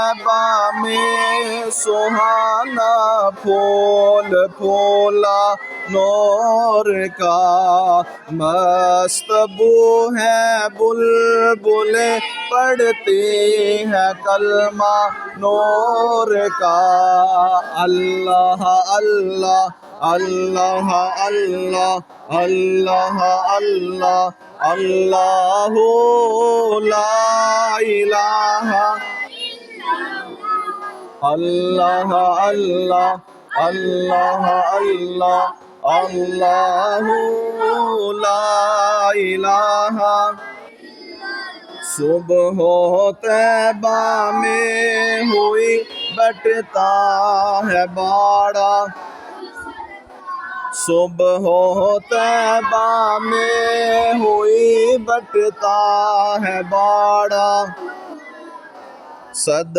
तैबा में सुहाना फूल फूला नूर का, मस्त बू है बुलबुलें पढ़ती है कलमा नूर का। अल्लाह अल्लाह अल्लाह अल्लाह अल्लाह अल्लाह अल्लाहु ला इलाहा अल्लाह अल्लाह अल्लाह अल्लाह अल्लाहु ला इलाहा। सुबह तैबा में हुई बटता है बाड़ा, सुबह तैबा में हुई बटता है बाड़ा, सद